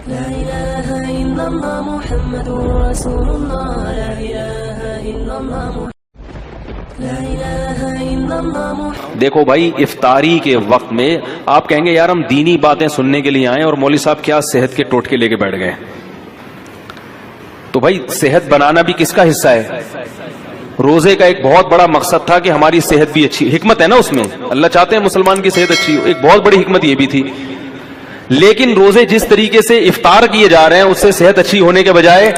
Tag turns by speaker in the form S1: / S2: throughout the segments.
S1: لا إله إلا الله محمد رسول الله لا إله إلا الله لا إله إلا الله محمد.
S2: دیکھو بھائی افطاری کے وقت میں آپ کہیں گے یار ہم دینی باتیں سننے کے لیے آئے اور مولوی صاحب کیا صحت کے ٹوٹکے لے کے بیٹھ گئے. تو بھائی صحت بنانا بھی کس کا حصہ ہے؟ روزے کا ایک بہت بڑا مقصد تھا کہ ہماری صحت بھی اچھی، حکمت ہے نا اس میں، اللہ چاہتے ہیں مسلمان کی صحت اچھی ہو، ایک بہت بڑی حکمت یہ بھی تھی. لیکن روزے جس طریقے سے افطار کیے جا رہے ہیں اس سے صحت اچھی ہونے کے بجائے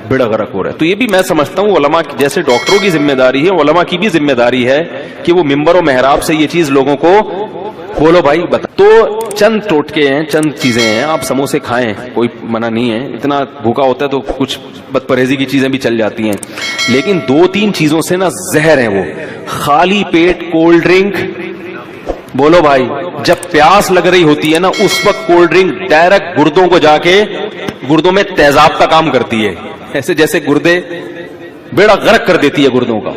S2: بیڑا غرق ہو رہا ہے. تو یہ بھی میں سمجھتا ہوں علماء جیسے ڈاکٹروں کی ذمہ داری ہے، علماء کی بھی ذمہ داری ہے کہ وہ ممبر و محراب سے یہ چیز لوگوں کو بولو بھائی بتا. تو چند ٹوٹکے ہیں، چند چیزیں ہیں. آپ سموسے کھائیں، کوئی منع نہیں ہے، اتنا بھوکا ہوتا ہے تو کچھ بد پرہیزی کی چیزیں بھی چل جاتی ہیں، لیکن دو تین چیزوں سے نا زہر ہے وہ. خالی پیٹ کولڈ ڈرنک، بولو بھائی جب پیاس لگ رہی ہوتی ہے نا اس وقت کولڈ ڈرنک ڈائریکٹ گردوں کو جا کے گردوں میں تیزاب کا کام کرتی ہے، ایسے جیسے گردے بیڑا غرق کر دیتی ہے گردوں کا،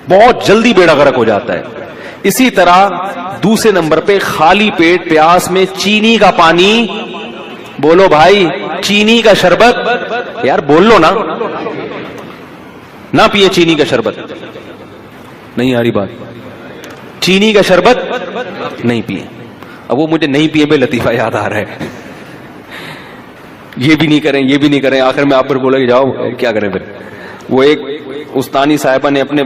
S2: بہت جلدی بیڑا غرق ہو جاتا ہے. اسی طرح دوسرے نمبر پہ خالی پیٹ پیاس میں چینی کا پانی، بولو بھائی چینی کا شربت، یار بول لو نا، نہ پیے چینی کا شربت. نہیں آ رہی بات؟ چینی کا شربت نہیں پیے. اب وہ مجھے نہیں پیے بے لطیفہ یاد آ رہا ہے، یہ بھی نہیں کریں یہ بھی نہیں کریں، آخر میں آپ پر بولے کہ جاؤ کیا کریں پھر. وہ ایک استانی صاحبہ نے اپنے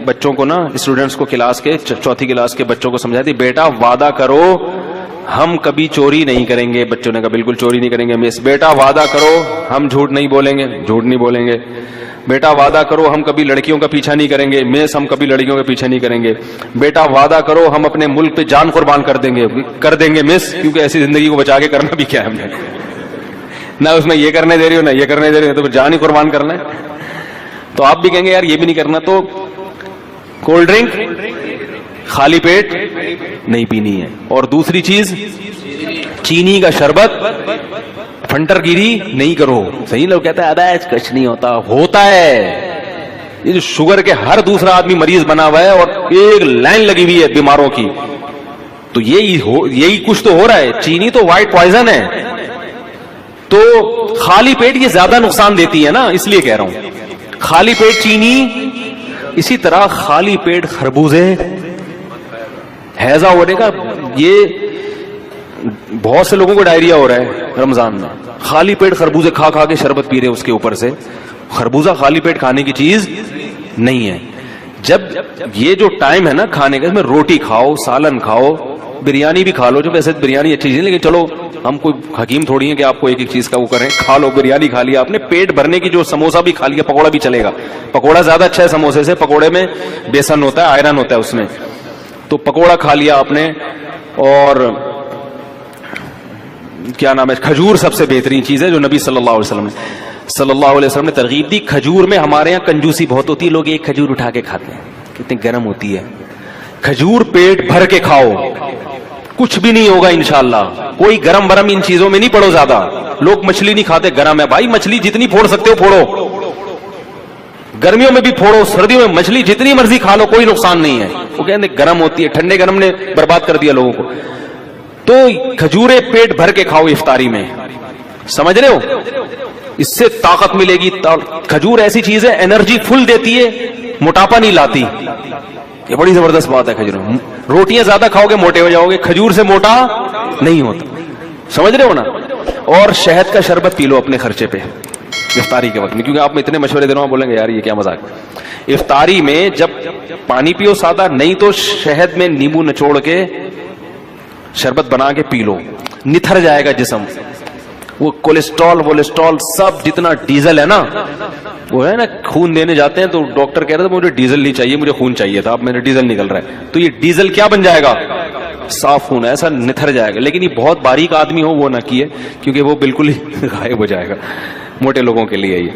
S2: بچوں کو نا، اسٹوڈنٹس کو کلاس کے چوتھی کلاس کے بچوں کو سمجھائی تھی، بیٹا وعدہ کرو ہم کبھی چوری نہیں کریں گے. بچوں نے کہا بالکل چوری نہیں کریں گے مس. بیٹا وعدہ کرو ہم جھوٹ نہیں بولیں گے. جھوٹ نہیں بولیں گے. بیٹا وعدہ کرو ہم کبھی لڑکیوں کا پیچھا نہیں کریں گے. مس ہم کبھی لڑکیوں کا پیچھا نہیں کریں گے. بیٹا وعدہ کرو ہم اپنے ملک پہ جان قربان کر دیں گے مس، کیونکہ ایسی زندگی کو بچا کے کرنا بھی کیا ہے ہم نے، نہ اس میں یہ کرنے دے رہی ہو نہ یہ کرنے دے رہی ہو، تو جان ہی قربان کرنا ہے. تو آپ بھی کہیں گے یار یہ بھی نہیں کرنا، تو کولڈ ڈرنک خالی پیٹ نہیں پینی ہے. اور دوسری چیز چینی کا شربت، فنٹر گیری نہیں کرو. صحیح لوگ کہتا ہے ابے کچھ نہیں ہوتا ہے. یہ جو شوگر کے ہر دوسرا آدمی مریض بنا ہوا ہے اور ایک لائن لگی ہوئی ہے بیماروں کی، تو یہی کچھ تو ہو رہا ہے. چینی تو وائٹ پوائزن ہے، تو خالی پیٹ یہ زیادہ نقصان دیتی ہے نا، اس لیے کہہ رہا ہوں خالی پیٹ چینی. اسی طرح خالی پیٹ خربوزے، ہیضہ ہونے کا، یہ بہت سے لوگوں کو ڈائریا ہو رہا ہے رمضان میں، خالی پیٹ خربوزے کھا کھا کے شربت پی رہے اس کے اوپر سے. خربوزہ خالی پیٹ کھانے کی چیز نہیں ہے. جب یہ جو ٹائم ہے نا کھانے کا، اس میں روٹی کھاؤ، سالن کھاؤ، بریانی بھی کھا لو. جو ویسے بریانی اچھی چیز ہے لیکن چلو ہم کوئی حکیم تھوڑی ہیں کہ آپ کو ایک ایک چیز کا وہ کریں. کھا لو، بریانی کھا لیا آپ نے پیٹ بھرنے کی، جو سموسہ بھی کھا لیا، پکوڑا بھی چلے گا. پکوڑا زیادہ اچھا ہے سموسے سے، پکوڑے میں بیسن ہوتا ہے، آئرن ہوتا ہے اس میں، تو پکوڑا کھا لیا آپ نے. اور کیا نام ہے، کھجور سب سے بہترین چیز ہے جو نبی صلی اللہ علیہ وسلم نے ترغیب دی. کھجور میں ہمارے یہاں کنجوسی بہت ہوتی ہے، لوگ ایک کھجور اٹھا کے کھاتے ہیں، کتنی گرم ہوتی ہے. کھجور پیٹ بھر کے کھاؤ، کچھ بھی نہیں ہوگا انشاءاللہ. کوئی گرم برم ان چیزوں میں نہیں پڑو زیادہ. لوگ مچھلی نہیں کھاتے، گرم ہے بھائی، مچھلی جتنی پھوڑ سکتے ہو پھوڑو، گرمیوں میں بھی پھوڑو، سردیوں میں مچھلی جتنی مرضی کھا لو، کوئی نقصان نہیں ہے. وہ کہتے ہیں گرم ہوتی ہے، ٹھنڈے گرم نے برباد کر دیا لوگوں کو. تو کھجورے پیٹ بھر کے کھاؤ افطاری میں، سمجھ رہے ہو، اس سے طاقت ملے گی. کھجور ایسی چیز ہے انرجی فل دیتی ہے، موٹاپا نہیں لاتی. یہ بڑی زبردست بات ہے کھجور. روٹیاں زیادہ کھاؤ گے موٹے ہو جاؤ گے، کھجور سے موٹا نہیں ہوتا. سمجھ رہے ہو نا. اور شہد کا شربت پی لو اپنے خرچے پہ افطاری کے وقت میں، کیونکہ آپ میں اتنے مشورے دے رہا ہوں، بولیں گے یار یہ کیا مذاق. افطاری میں جب پانی پیو سادہ، نہیں تو شہد میں نیمبو نچوڑ کے شربت بنا کے پی لو، نتھر جائے گا جسم. وہ کولیسٹرول سب جتنا ڈیزل ہے نا، وہ ہے نا، خون دینے جاتے ہیں تو ڈاکٹر کہہ رہا تھا مجھے ڈیزل نہیں چاہیے، مجھے خون چاہیے تھا، اب میرا ڈیزل نکل رہا ہے. تو یہ ڈیزل کیا بن جائے گا؟ صاف خون، ایسا نتھر جائے گا. لیکن یہ بہت باریک آدمی ہو وہ نہ کیے، کیونکہ وہ بالکل ہی غائب ہو جائے گا موٹے لوگوں کے لیے. یہ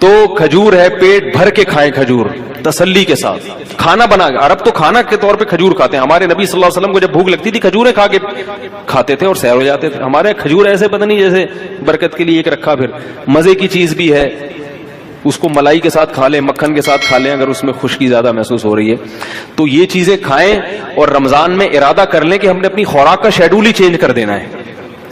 S2: تو کھجور ہے، پیٹ بھر کے کھائیں کھجور تسلی کے ساتھ. کھانا بنا کے، عرب تو کھانا کے طور پہ کھجور کھاتے ہیں. ہمارے نبی صلی اللہ علیہ وسلم کو جب بھوک لگتی تھی کھجوریں کھا کے کھاتے تھے اور سیر ہو جاتے تھے. ہمارے کھجور ایسے پتہ نہیں جیسے برکت کے لیے ایک رکھا، پھر مزے کی چیز بھی ہے. اس کو ملائی کے ساتھ کھا لیں، مکھن کے ساتھ کھا لیں اگر اس میں خشکی زیادہ محسوس ہو رہی ہے تو. یہ چیزیں کھائیں اور رمضان میں ارادہ کر لیں کہ ہم نے اپنی خوراک کا شیڈول ہی چینج کر دینا ہے.